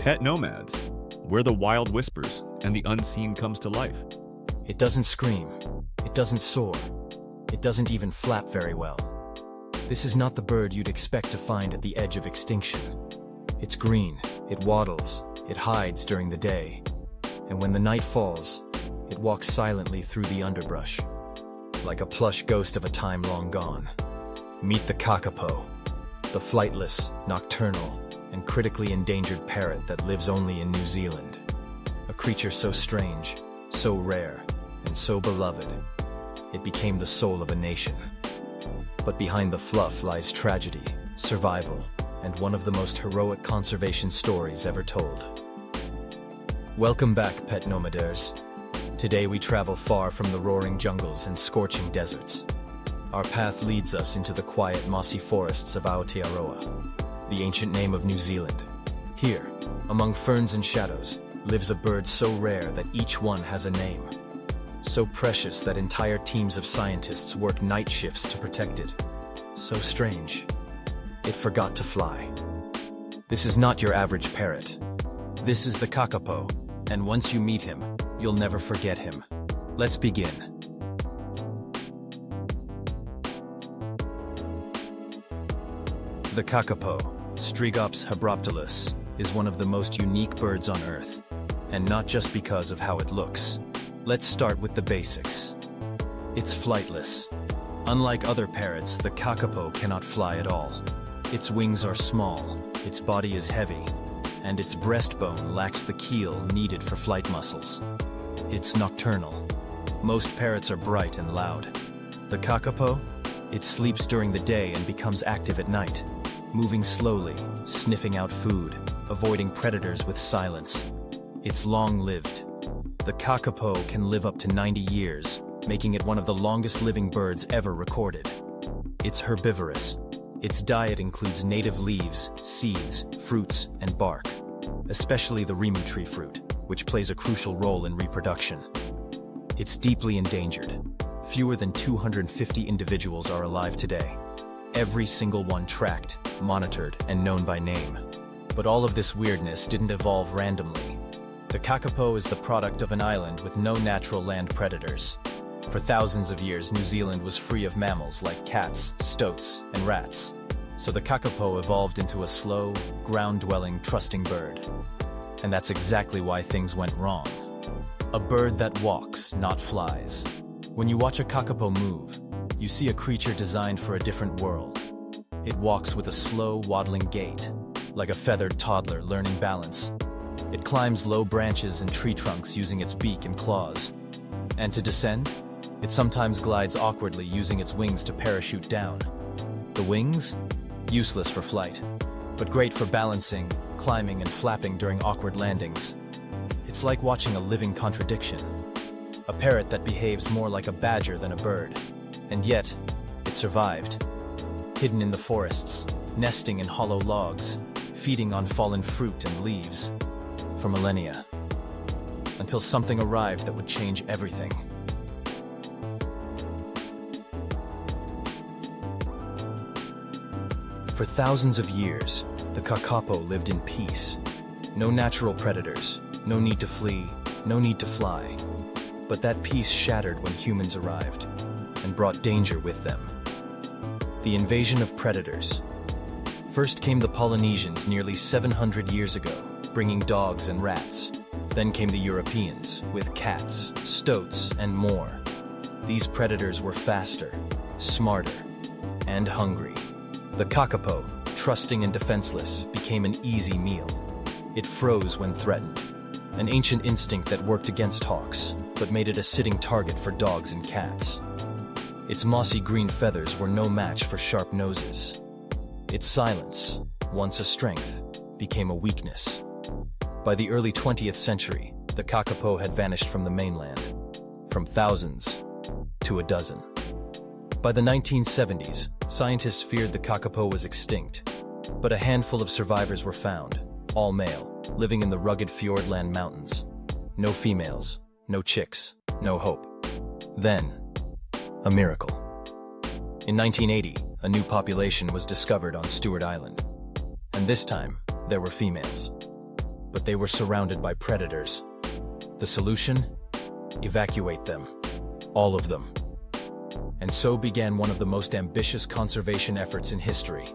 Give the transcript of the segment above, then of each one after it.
PetNomads, where the wild whispers and the unseen comes to life. It doesn't scream, it doesn't soar, it doesn't even flap very well. This is not the bird you'd expect to find at the edge of extinction. It's green, it waddles, it hides during the day, and when the night falls, it walks silently through the underbrush, like a plush ghost of a time long gone. Meet the Kakapo, the flightless, nocturnal, and critically endangered parrot that lives only in New Zealand. A creature so strange, so rare, and so beloved, it became the soul of a nation. But behind the fluff lies tragedy, survival, and one of the most heroic conservation stories ever told. Welcome back, PetNomaderz. Today we travel far from the roaring jungles and scorching deserts. Our path leads us into the quiet, mossy forests of Aotearoa, the ancient name of New Zealand. Here, among ferns and shadows, lives a bird so rare that each one has a name. So precious that entire teams of scientists work night shifts to protect it. So strange, it forgot to fly. This is not your average parrot. This is the Kakapo, and once you meet him, you'll never forget him. Let's begin. The Kakapo, Strigops habroptilus, is one of the most unique birds on Earth, and not just because of how it looks. Let's start with the basics. It's flightless. Unlike other parrots, the Kakapo cannot fly at all. Its wings are small, its body is heavy, and its breastbone lacks the keel needed for flight muscles. It's nocturnal. Most parrots are bright and loud. The Kakapo? It sleeps during the day and becomes active at night, moving slowly, sniffing out food, avoiding predators with silence. It's long-lived. The Kakapo can live up to 90 years, making it one of the longest living birds ever recorded. It's herbivorous. Its diet includes native leaves, seeds, fruits, and bark, especially the rimu tree fruit, which plays a crucial role in reproduction. It's deeply endangered. Fewer than 250 individuals are alive today. Every single one tracked, monitored, and known by name. But all of this weirdness didn't evolve randomly. The Kakapo is the product of an island with no natural land predators. For thousands of years, New Zealand was free of mammals like cats, stoats, and rats. So the Kakapo evolved into a slow, ground-dwelling, trusting bird. And that's exactly why things went wrong. A bird that walks, not flies. When you watch a Kakapo move, you see a creature designed for a different world. It walks with a slow, waddling gait, like a feathered toddler learning balance. It climbs low branches and tree trunks using its beak and claws. And to descend, it sometimes glides awkwardly using its wings to parachute down. The wings? Useless for flight, but great for balancing, climbing, and flapping during awkward landings. It's like watching a living contradiction. A parrot that behaves more like a badger than a bird. And yet, it survived. Hidden in the forests, nesting in hollow logs, feeding on fallen fruit and leaves. For millennia. Until something arrived that would change everything. For thousands of years, the Kakapo lived in peace. No natural predators, no need to flee, no need to fly. But that peace shattered when humans arrived, and brought danger with them. The invasion of predators. First came the Polynesians nearly 700 years ago, bringing dogs and rats. Then came the Europeans, with cats, stoats, and more. These predators were faster, smarter, and hungry. The Kakapo, trusting and defenseless, became an easy meal. It froze when threatened, an ancient instinct that worked against hawks, but made it a sitting target for dogs and cats. Its mossy green feathers were no match for sharp noses. Its silence, once a strength, became a weakness. By the early 20th century, the Kakapo had vanished from the mainland, from thousands to a dozen. By the 1970s, scientists feared the Kakapo was extinct, but a handful of survivors were found, all male, living in the rugged Fiordland mountains. No females, no chicks, no hope. Then, a miracle. In 1980, a new population was discovered on Stewart Island, and this time, there were females. but they were surrounded by predators. The solution? Evacuate them. All of them. And so began one of the most ambitious conservation efforts in history.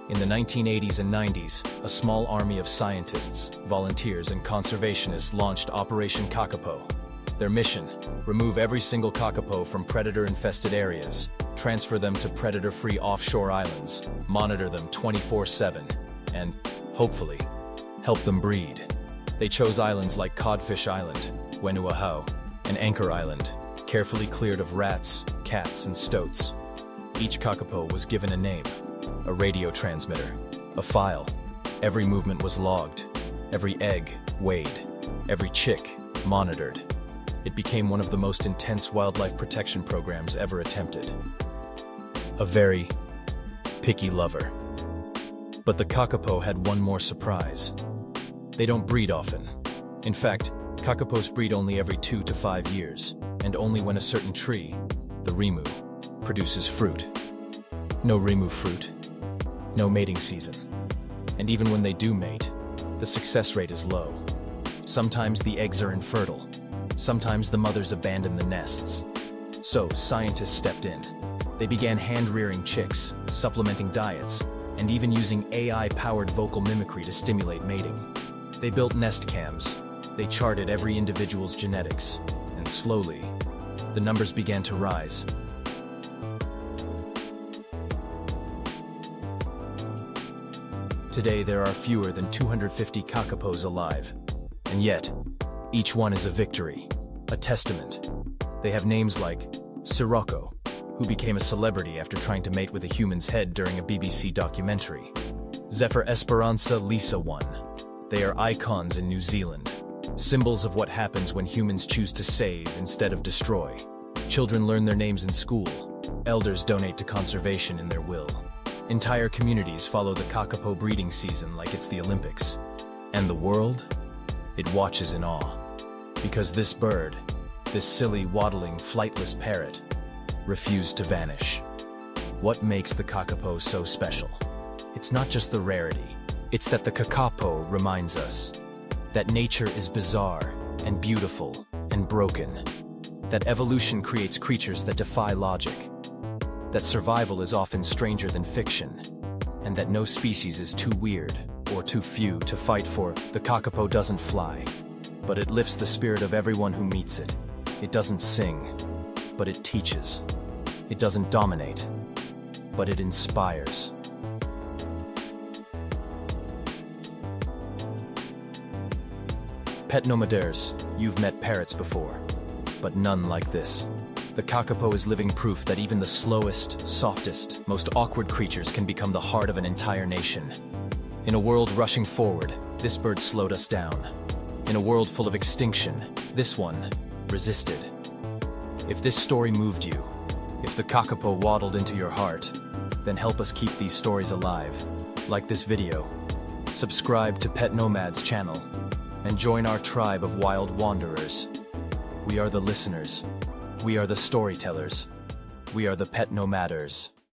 In the 1980s and 90s, a small army of scientists, volunteers, and conservationists launched Operation Kakapo. Their mission: remove every single kakapo from predator-infested areas, transfer them to predator-free offshore islands, monitor them 24/7, and, hopefully, help them breed. They chose islands like Codfish Island, Wenuahu, and Anchor Island, carefully cleared of rats, cats, and stoats. Each kakapo was given a name, a radio transmitter, a file. Every movement was logged, every egg weighed, every chick monitored. It became one of the most intense wildlife protection programs ever attempted. A very picky lover. But the kakapo had one more surprise. They don't breed often. In fact, kakapos breed only every 2 to 5 years, and only when a certain tree, the rimu, produces fruit. No rimu fruit. No mating season. And even when they do mate, the success rate is low. Sometimes the eggs are infertile. Sometimes the mothers abandon the nests. So scientists stepped in. They began hand-rearing chicks, supplementing diets, and even using AI-powered vocal mimicry to stimulate mating. They built nest cams. They charted every individual's genetics. And slowly, the numbers began to rise. Today, there are fewer than 250 kakapos alive. And yet, each one is a victory, a testament. They have names like Sirocco, who became a celebrity after trying to mate with a human's head during a BBC documentary. Zephyr Esperanza Lisa 1. They are icons in New Zealand, symbols of what happens when humans choose to save instead of destroy. Children learn their names in school. Elders donate to conservation in their will. Entire communities follow the kakapo breeding season like it's the Olympics. And the world? It watches in awe. Because this bird, this silly, waddling, flightless parrot, refused to vanish. What makes the kakapo so special? It's not just the rarity. It's that the kakapo reminds us that nature is bizarre and beautiful and broken. That evolution creates creatures that defy logic. That survival is often stranger than fiction. And that no species is too weird or too few to fight for. The kakapo doesn't fly, but it lifts the spirit of everyone who meets it. It doesn't sing, but it teaches. It doesn't dominate, but it inspires. PetNomaderz, you've met parrots before, but none like this. The kakapo is living proof that even the slowest, softest, most awkward creatures can become the heart of an entire nation. In a world rushing forward, this bird slowed us down. In a world full of extinction, this one resisted. If this story moved you, if the kakapo waddled into your heart, then help us keep these stories alive. Like this video, subscribe to PetNomads channel, and join our tribe of wild wanderers. We are the listeners. We are the storytellers. We are the PetNomaderz.